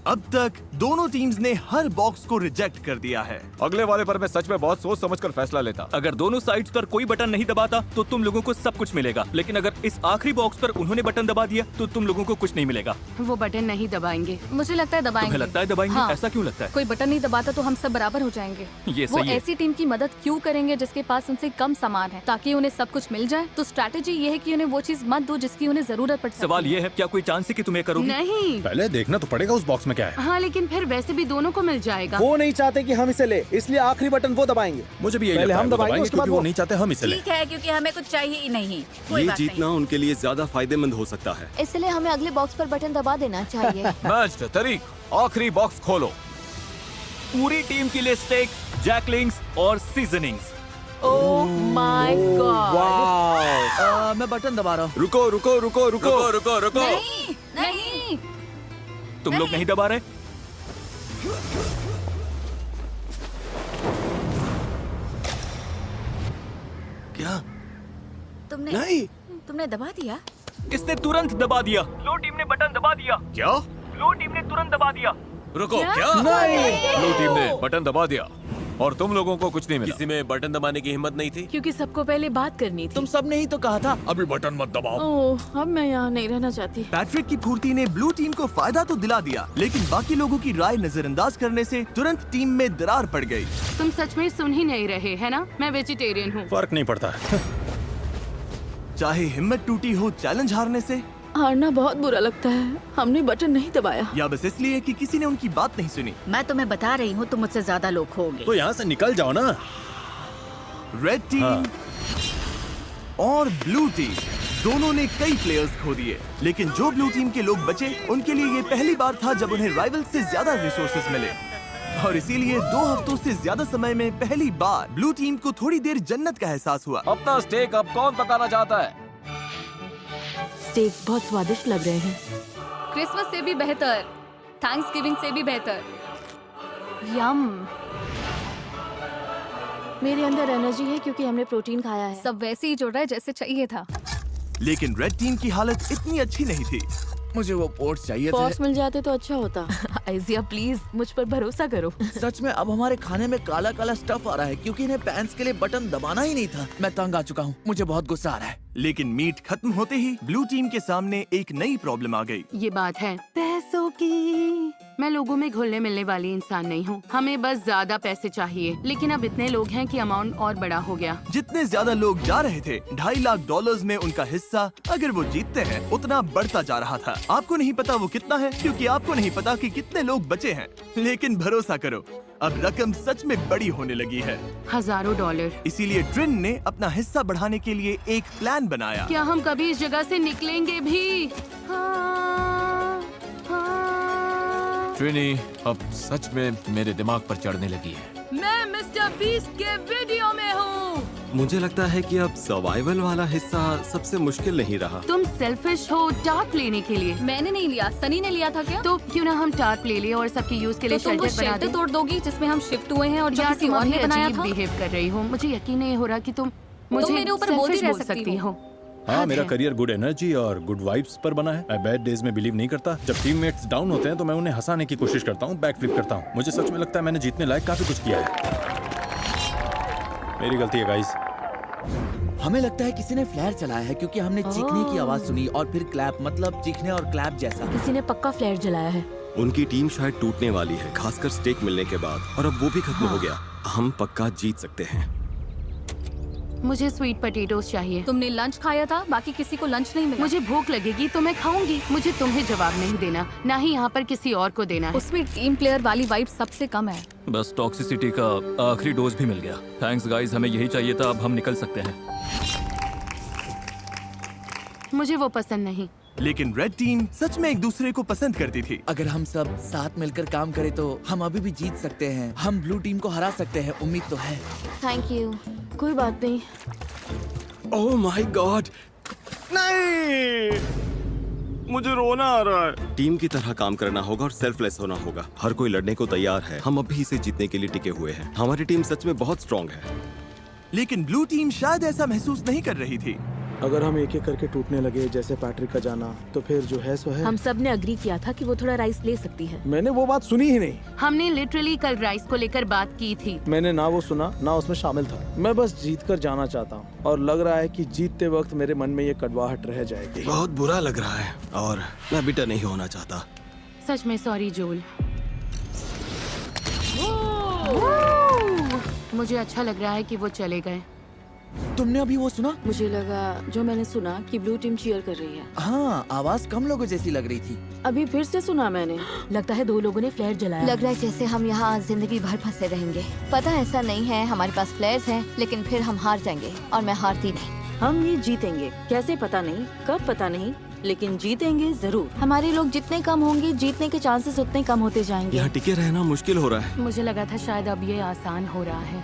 अब तक दोनों टीम्स ने हर बॉक्स को रिजेक्ट कर दिया है। अगले वाले पर मैं सच में बहुत सोच समझकर फैसला लेता। अगर दोनों साइड्स पर कोई बटन नहीं दबाता तो तुम लोगों को सब कुछ मिलेगा, लेकिन अगर इस आखिरी बॉक्स पर उन्होंने बटन दबा दिया तो तुम लोगों को कुछ नहीं मिलेगा। वो बटन नहीं दबाएंगे। मुझे लगता है दबाएंगे। तुम्हें लगता है दबाएंगे? हाँ। ऐसा क्यों लगता है? कोई बटन नहीं दबाता तो हम सब बराबर हो जाएंगे। ये वो सही है। ऐसी टीम की मदद क्यों करेंगे जिसके पास उनसे कम सामान है, ताकि उन्हें सब कुछ मिल जाए। तो स्ट्रैटेजी ये है कि उन्हें वो चीज मत दो जिसकी उन्हें जरूरत पड़ सकती है। सवाल ये है, क्या कोई चांस है कि तुम्हें करोगे? नहीं। पहले देखना तो पड़ेगा उस बॉक्स में क्या है। हाँ, लेकिन फिर वैसे भी दोनों को मिल जाएगा। वो नहीं चाहते कि हम इसे ले, इसलिए आखिरी बटन वो दबाएंगे। मुझे भी यही पहले लगता है, हम वो दबाएंगे, उसके बाद क्योंकि वो नहीं चाहते हम इसे ले। ठीक है, क्योंकि हमें कुछ चाहिए ही नहीं। कोई ये बात जीतना उनके लिए ज्यादा फायदेमंद हो सकता है। इसलिए हमें अगले बॉक्स पर बटन दबा देना चाहिए। मैच तारीख, आखिरी बॉक्स खोलो। पूरी टीम के लिए स्टेक, जैकलिंग्स और सीजनिंग्स। Oh my God. वाह। मैं बटन दबा रहा हूँ। रुको रुको रुको रुको रुको रुको रुको। नहीं। तुम लोग नहीं दबा रहे? क्या? तुमने दबा दिया? इसने तुरंत दबा दिया। लो टीम ने बटन दबा दिया। क्या? लो टीम ने तुरंत दबा दिया। रुको, क्या? ब्लू टीम ने बटन दबा दिया। और तुम लोगों को कुछ नहीं मिला। किसी में बटन दबाने की हिम्मत नहीं थी? क्योंकि सबको पहले बात करनी थी। तुम सब ने ही तो कहा था अभी बटन मत दबाओ। ओह, अब मैं यहाँ नहीं रहना चाहती। पैट्रिक की फुर्ती ने ब्लू टीम को फायदा तो दिला दिया, लेकिन बाकी लोगों की राय नजरअंदाज करने से तुरंत टीम में दरार पड़ गई। तुम सच में सुन ही नहीं रहे है ना? मैं वेजिटेरियन हूँ। फर्क नहीं पड़ता। चाहे हिम्मत टूटी हो चैलेंज हारने से, हारना बहुत बुरा लगता है। हमने बटन नहीं दबाया। या बस इसलिए कि किसी ने उनकी बात नहीं सुनी। मैं तुम्हें बता रही हूँ, तुम मुझसे ज्यादा लोग खोगे। तो यहाँ से निकल जाओ ना। रेड टीम और ब्लू टीम दोनों ने कई प्लेयर्स खो दिए, लेकिन जो ब्लू टीम के लोग बचे उनके लिए ये पहली बार था जब उन्हें राइवल से ज्यादा रिसोर्सेज मिले, और इसीलिए 2 हफ्तों से ज्यादा समय में पहली बार ब्लू टीम को थोड़ी देर जन्नत का एहसास हुआ। अपना स्टेक अब कौन पकाना चाहता है? स्टेक बहुत स्वादिष्ट लग रहे हैं। क्रिसमस से भी बेहतर, थैंक्सगिविंग से भी बेहतर। यम। मेरे अंदर एनर्जी है क्योंकि हमने प्रोटीन खाया है। सब वैसे ही जुड़ रहा है जैसे चाहिए था। लेकिन रेड टीम की हालत इतनी अच्छी नहीं थी। मुझे वो पोर्ट्स चाहिए पॉट्स थे। मिल जाते तो अच्छा होता। आइजिया प्लीज मुझ पर भरोसा करो। सच में अब हमारे खाने में काला काला स्टफ आ रहा है क्योंकि इन्हें पैंस के लिए बटन दबाना ही नहीं था। मैं तंग आ चुका हूँ, मुझे बहुत गुस्सा आ रहा है। लेकिन मीट खत्म होते ही ब्लू टीम के सामने एक नई प्रॉब्लम आ गई। ये बात है पैसों की। मैं लोगों में घुलने मिलने वाली इंसान नहीं हूँ। हमें बस ज्यादा पैसे चाहिए, लेकिन अब इतने लोग हैं कि अमाउंट और बड़ा हो गया। जितने ज्यादा लोग जा रहे थे, $2.5 लाख में उनका हिस्सा अगर वो जीतते हैं उतना बढ़ता जा रहा था। आपको नहीं पता वो कितना है, क्योंकि आपको नहीं पता कि कितने लोग बचे हैं। लेकिन भरोसा करो, अब रकम सच में बड़ी होने लगी है, हजारों डॉलर। इसीलिए ट्रिन ने अपना हिस्सा बढ़ाने के लिए एक प्लान बनाया। क्या हम कभी इस जगह से निकलेंगे भी? हाँ, हाँ। ट्रिनी अब सच में मेरे दिमाग पर चढ़ने लगी है। मैं मिस्टर बीस्ट के वीडियो में हूँ। मुझे लगता है कि अब सर्वाइवल वाला हिस्सा सबसे मुश्किल नहीं रहा। तुम सेल्फिश हो टार्प लेने के लिए। मैंने नहीं लिया, सनी ने लिया था क्या? तो क्यों ना हम टार्प ले ले और सबके यूज के लिए तो तुम वो शेल्टर बना शेल्टर दें। तोड़ दोगी जिसमें हम शिफ्ट हुए हैं और जो यार, किसी तुम और ने अभी बनाया अजीब था। बिहेव कर रही हो। मुझे यकीन नहीं हो रहा कि तुम मुझे मेरे ऊपर बोलती selfish रह बोल सकती हो। हाँ, हद मेरा है। करियर गुड एनर्जी और गुड वाइब्स पर बना है। मैं बैड डेज में बिलीव नहीं करता। जब टीममेट्स डाउन होते हैं तो मैं उन्हें हंसाने की कोशिश करता हूँ, बैक फ्लिप करता हूँ। मुझे सच में लगता है मैंने जीतने लायक काफी कुछ किया है। मेरी गलती है गाइस। हमें लगता है किसी ने फ्लेयर चलाया है क्योंकि हमने चीखने की आवाज सुनी और फिर क्लैप, मतलब चीखने और क्लैप जैसा। किसी ने पक्का फ्लेयर जलाया है। उनकी टीम शायद टूटने वाली है, खासकर स्टेक मिलने के बाद, और अब वो भी खत्म हो गया। हम पक्का जीत सकते हैं। मुझे स्वीट पोटैटोस चाहिए। तुमने लंच खाया था, बाकी किसी को लंच नहीं मिला। मुझे भूख लगेगी तो मैं खाऊंगी। मुझे तुम्हें जवाब नहीं देना, ना ही यहाँ पर किसी और को देना है। उसमें टीम प्लेयर वाली वाइब सबसे कम है। बस टॉक्सिसिटी का आखिरी डोज भी मिल गया। थैंक्स गाइस, हमें यही चाहिए था। अब हम निकल सकते हैं। मुझे वो पसंद नहीं। लेकिन रेड टीम सच में एक दूसरे को पसंद करती थी। अगर हम सब साथ मिलकर काम करें तो हम अभी भी जीत सकते हैं। हम ब्लू टीम को हरा सकते हैं, उम्मीद तो है। Thank you. कोई बात नहीं। ओह माय गॉड, नहीं, मुझे रोना आ रहा है। टीम की तरह काम करना होगा और सेल्फलेस होना होगा। हर कोई लड़ने को तैयार है। हम अभी इसे जीतने के लिए टिके हुए हैं। हमारी टीम सच में बहुत स्ट्रांग है। लेकिन ब्लू टीम शायद ऐसा महसूस नहीं कर रही थी। अगर हम एक एक करके टूटने लगे जैसे पैट्रिक का जाना, तो फिर जो है सो है। हम सब ने अग्री किया था कि वो थोड़ा राइस ले सकती है। मैंने वो बात सुनी ही नहीं। हमने लिटरली कल राइस को लेकर बात की थी। मैंने ना वो सुना ना उसमें शामिल था। मैं बस जीत कर जाना चाहता हूँ और लग रहा है कि जीतते वक्त मेरे मन में ये कड़वाहट रह जाएगी। बहुत बुरा लग रहा है और मैं बिटर नहीं होना चाहता। सच में सॉरी जोल। मुझे अच्छा लग रहा है कि वो चले गए। तुमने अभी वो सुना? मुझे लगा जो मैंने सुना कि ब्लू टीम चीयर कर रही है। हाँ, आवाज कम लोगों जैसी लग रही थी। अभी फिर से सुना मैंने। लगता है 2 लोगों ने फ्लेयर जलाया। लग रहा है जैसे हम यहाँ जिंदगी भर फंसे रहेंगे। पता ऐसा नहीं है, हमारे पास फ्लेयर्स हैं, लेकिन फिर हम हार जाएंगे और मैं हारती नहीं। हम ये जीतेंगे, कैसे पता नहीं, कब पता नहीं, लेकिन जीतेंगे जरूर। हमारे लोग जितने कम होंगे, जीतने के चांसेस उतने कम होते जाएंगे। यहाँ टिके रहना मुश्किल हो रहा है। मुझे लगा था शायद अब ये आसान हो रहा है,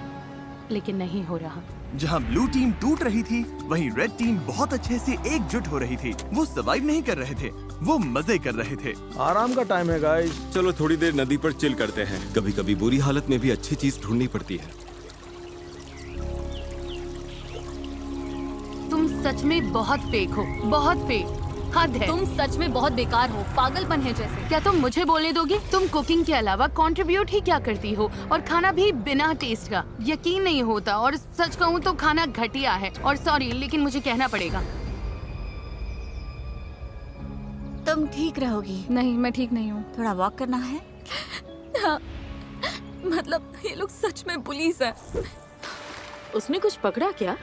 लेकिन नहीं हो रहा। जहाँ ब्लू टीम टूट रही थी, वहीं रेड टीम बहुत अच्छे से एकजुट हो रही थी। वो सर्वाइव नहीं कर रहे थे, वो मजे कर रहे थे। आराम का टाइम है गाइस। चलो थोड़ी देर नदी पर चिल करते हैं। कभी कभी बुरी हालत में भी अच्छी चीज ढूंढनी पड़ती है। तुम सच में बहुत फेक हो, बहुत फेक। हद है। तुम सच में बहुत बेकार हो, पागलपन है जैसे। क्या तुम मुझे बोलने दोगी? तुम कुकिंग के अलावा कंट्रीब्यूट ही क्या करती हो, और खाना भी बिना टेस्ट का। यकीन नहीं होता, और सच कहूँ तो खाना घटिया है। और सॉरी, लेकिन मुझे कहना पड़ेगा। तुम ठीक रहोगी? नहीं, मैं ठीक नहीं हूँ। थोड़ा वॉक करना है? हाँ, मतलब ये लोग सच में पुलिस है। उसने कुछ पकड़ा क्या?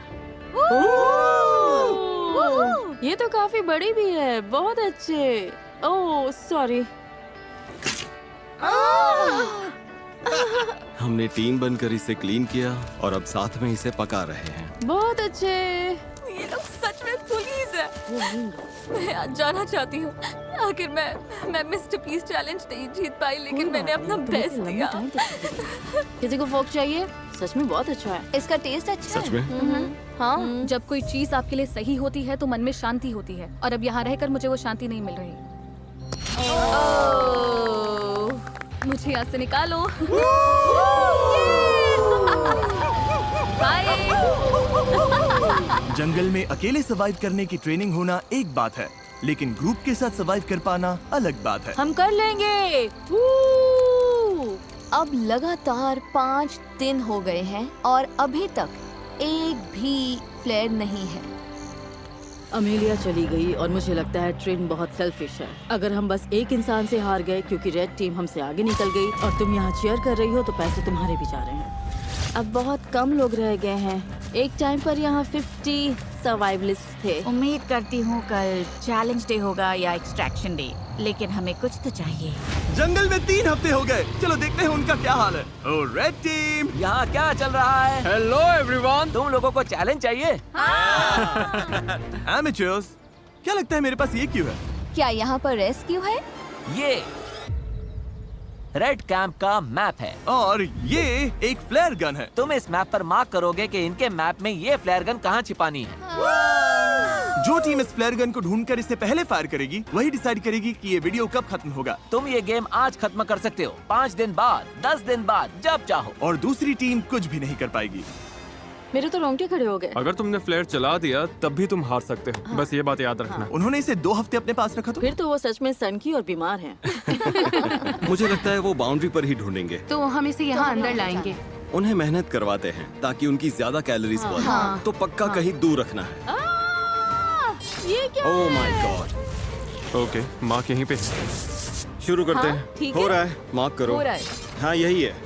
ये तो काफी बड़ी भी है। बहुत अच्छे। Oh sorry. हमने टीम बनकर इसे क्लीन किया और अब साथ में इसे पका रहे हैं। बहुत अच्छे। ये लोग सच में पुलिस है। मैं आज जाना चाहती हूँ। आखिर मैं मिस्टर पीस चैलेंज नहीं जीत पाई, लेकिन मैंने अपना बेस्ट दिया। किसी को फोक चाहिए? सच में बहुत अच्छा है। इसका टेस्ट अच्छा सच है। में? हाँ, जब कोई चीज आपके लिए सही होती है तो मन में शांति होती है, और अब यहाँ रहकर मुझे वो शांति नहीं मिल रही। मुझे यहाँ से निकालो। जंगल में अकेले सर्वाइव करने की ट्रेनिंग होना एक बात है, लेकिन ग्रुप के साथ सर्वाइव कर पाना अलग बात है। हम कर लेंगे। अब लगातार 5 दिन हो गए हैं और अभी तक एक भी फ्लेयर नहीं है। अमेलिया चली गई और मुझे लगता है ट्रेन बहुत सेल्फिश है। अगर हम बस एक इंसान से हार गए क्योंकि रेड टीम हमसे आगे निकल गई और तुम यहाँ चीयर कर रही हो, तो पैसे तुम्हारे भी जा रहे हैं। अब बहुत कम लोग रह गए हैं। एक टाइम पर यहाँ 50 सर्वाइवलिस्ट थे। उम्मीद करती हूँ कल चैलेंज डे होगा या एक्सट्रैक्शन डे, लेकिन हमें कुछ तो चाहिए। जंगल में 3 हफ्ते हो गए, चलो देखते हैं उनका क्या हाल है। ओ रेड टीम, यहाँ क्या चल रहा है? Hello everyone. तुम लोगों को चैलेंज चाहिए? एमेचर्स, क्या लगता है मेरे पास ये क्यों है? क्या यहाँ पर रेस्क्यू है? ये रेड कैंप का मैप है और ये एक फ्लेयर गन है। तुम इस मैप पर मार्क करोगे कि इनके मैप में ये फ्लेयर गन कहाँ छिपानी है। जो टीम इस फ्लेयर गन को ढूंढकर इससे पहले फायर करेगी, वही डिसाइड करेगी कि ये वीडियो कब खत्म होगा। तुम ये गेम आज खत्म कर सकते हो, 5 दिन बाद, 10 दिन बाद, जब चाहो। और दूसरी टीम कुछ भी नहीं कर पाएगी। मेरे तो रोंगटे खड़े हो गए। अगर तुमने फ्लेयर चला दिया तब भी तुम हार सकते हो। बस ये बात याद रखना। उन्होंने इसे 2 हफ्ते अपने पास रखा। फिर तो वो सच में सनकी और बीमार हैं। मुझे लगता है वो बाउंड्री पर ही ढूंढेंगे। तो हम इसे यहाँ अंदर लाएंगे। उन्हें मेहनत करवाते हैं ताकि उनकी ज्यादा कैलोरीज बर्न। हाँ। तो पक्का कहीं दूर रखना है। ये क्या oh my God. Okay, mark यहीं पे। शुरू करते हाँ, हैं। ठीक हो है। रहा है, मार्क करो। हो रहा है। हाँ यही है।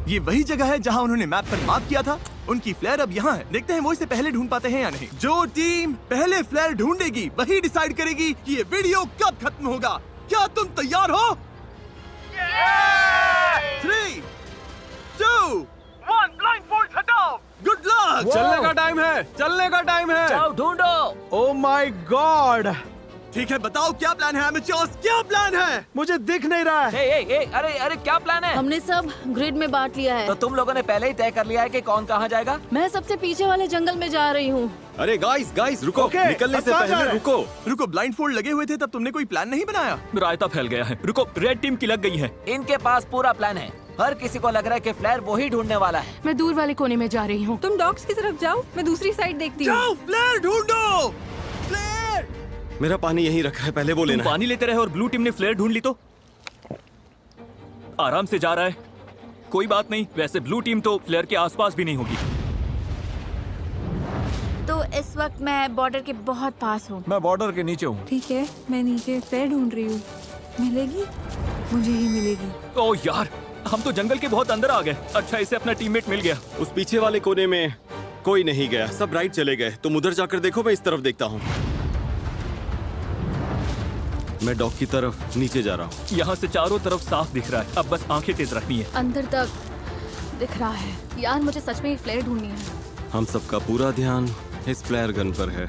ये वही जगह है जहाँ उन्होंने मैप पर मार्क किया था। उनकी फ्लेयर अब यहाँ है। देखते हैं वो इसे पहले ढूंढ पाते हैं या नहीं। जो टीम पहले फ्लेयर ढूंढेगी वही डिसाइड करेगी कि ये वीडियो कब खत्म होगा। क्या तुम तैयार हो? 3, 2, 1, ब्लाइंडफोल्ड हटाओ। Good luck. चलने का टाइम है, चलने का टाइम है। जाओ ढूंढो। Oh my God. ठीक है, बताओ क्या प्लान है एमेचर्स, क्या प्लान है? मुझे दिख नहीं रहा है। अरे क्या प्लान है? हमने सब ग्रिड में बांट लिया है। तो तुम लोगों ने पहले ही तय कर लिया है कि कौन कहाँ जाएगा? मैं सबसे पीछे वाले जंगल में जा रही हूँ। अरे गाइस रुको। Okay, निकलने अब से कहाँ जा पहले रहे हैं? रुको, ब्लाइंडफोल्ड लगे हुए थे तब तुमने कोई प्लान नहीं बनाया? रायता फैल गया है। रुको, रेड टीम की लग गई है। इनके पास पूरा प्लान है। हर किसी को लग रहा है कि फ्लेयर वही ढूंढने वाला है। मैं दूर वाले कोने में जा रही हूँ। तुम डॉग्स की तरफ जाओ, मैं दूसरी साइड देखती हूँ। जाओ, फ्लेयर ढूंढो। फ्लेयर। मेरा पानी यहीं रखा है, पहले वो लेना है। पानी लेते रहे और ब्लू टीम ने फ्लेयर ढूंढ ली तो आराम से जा रहा है। कोई बात नहीं, वैसे ब्लू टीम तो फ्लेयर के आसपास भी नहीं होगी। तो इस वक्त मैं बॉर्डर के बहुत पास हूँ। मैं बॉर्डर के नीचे हूँ। ठीक है, मैं नीचे फ्लेयर ढूंढ रही हूँ। मिलेगी? मुझे ही मिलेगी। ओह यार, हम तो जंगल के बहुत अंदर आ गए। अच्छा, इसे अपना टीममेट मिल गया। उस पीछे वाले कोने में कोई नहीं गया, सब राइट चले गए। तुम उधर जाकर देखो, मैं इस तरफ देखता हूँ। मैं डॉग की तरफ नीचे जा रहा हूँ। यहाँ से चारों तरफ साफ दिख रहा है। अब बस आंखें तेज रखनी है। अंदर तक दिख रहा है। यार मुझे सच में ये फ्लेयर ढूंढनी है। हम सबका पूरा ध्यान इस फ्लेयर गन पर है।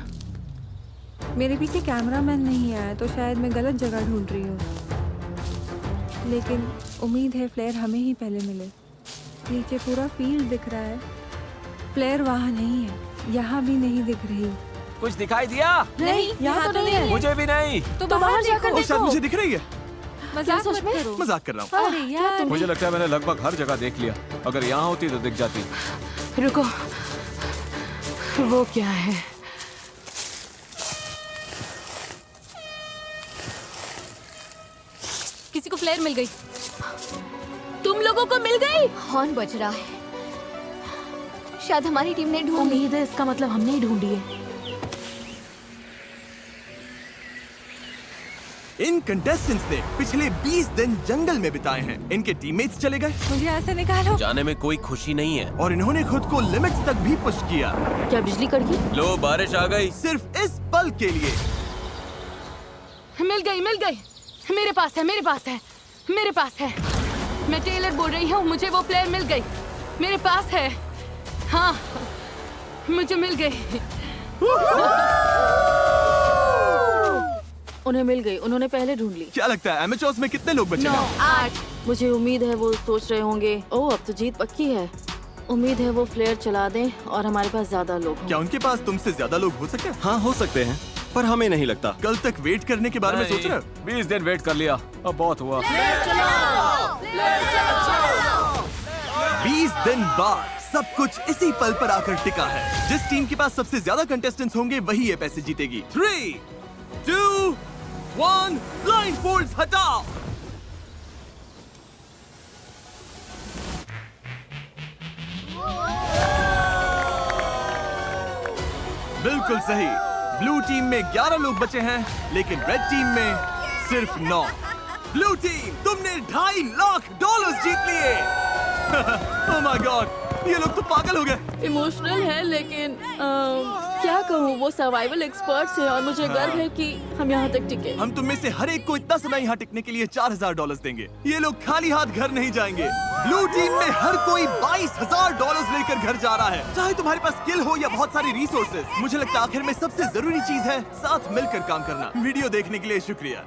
मेरे पीछे कैमरामैन नहीं आया तो शायद मैं गलत जगह ढूंढ रही हूँ, लेकिन उम्मीद है फ्लेयर हमें ही पहले मिले। नीचे पूरा फील्ड दिख रहा है, फ्लेयर वहाँ नहीं है, यहाँ भी नहीं दिख रही। कुछ दिखाई दिया? नहीं, यहाँ तो नहीं है। मुझे भी नहीं। तो बाहर जाकर ओ, शायद मुझे दिख रही है। मजाक मत करो। मजाक कर रहा हूँ। अरे यार, मुझे लगता है मैंने लगभग हर जगह देख लिया। अगर यहाँ होती तो दिख जाती। रुको, वो क्या है? फ्लेयर मिल गई। तुम लोगों को मिल गई? हॉर्न बज रहा है, शायद हमारी टीम ने ढूंढ ली। उम्मीद है इसका मतलब हमने ही ढूंढी है। इन कंटेस्टेंट्स ने पिछले 20 दिन जंगल में बिताए हैं। इनके टीममेट्स चले गए। मुझे ऐसे निकालो। जाने में कोई खुशी नहीं है। और इन्होंने खुद को लिमिट्स तक भी पुश किया। क्या बिजली कड़की? लो बारिश आ गई। सिर्फ इस पल के लिए। मिल गई, मिल गई। मेरे पास है, मेरे पास है, मेरे पास है। मैं टेलर बोल रही हूँ, मुझे वो प्लेयर मिल गई। मेरे पास है। हाँ, मुझे मिल गई। उन्हें मिल गई, उन्होंने पहले ढूंढ ली। क्या लगता है एमेचर्स में कितने लोग बचे हैं? 8। मुझे उम्मीद है वो सोच रहे होंगे, ओह अब तो जीत पक्की है। उम्मीद है वो फ्लेयर चला दें और हमारे पास ज्यादा लोग हों। क्या उनके पास तुमसे ज्यादा लोग हो सकते हैं? हाँ हो सकते हैं, पर हमें नहीं लगता। कल तक वेट करने के बारे में सोच रहे हो? 20 दिन वेट कर लिया, अब बहुत हुआ। 20 दिन बाद सब कुछ इसी पल पर आकर टिका है। जिस टीम के पास सबसे ज्यादा कंटेस्टेंट्स होंगे वही ये पैसे जीतेगी। 3, 2, 1, ब्लाइंडफोल्ड्स हटाओ। बिल्कुल सही। ब्लू टीम में 11 लोग बचे हैं, लेकिन रेड टीम में सिर्फ 9। ब्लू टीम, तुमने $2.5 लाख जीत लिए। ओह माय गॉड, ये लोग तो पागल हो गए। इमोशनल है, लेकिन क्या कहूँ, वो सर्वाइवल एक्सपर्ट्स हैं और मुझे गर्व है कि हम यहाँ तक टिके। हम तुम में से हर एक को इतना समय यहाँ टिकने के लिए $4,000 देंगे। ये लोग खाली हाथ घर नहीं जाएंगे। ब्लू टीम में हर कोई $22,000 लेकर घर जा रहा है, चाहे तुम्हारे पास स्किल हो या बहुत सारी रिसोर्सेज। मुझे लगता है आखिर में सबसे जरूरी चीज है साथ मिलकर काम करना। वीडियो देखने के लिए शुक्रिया।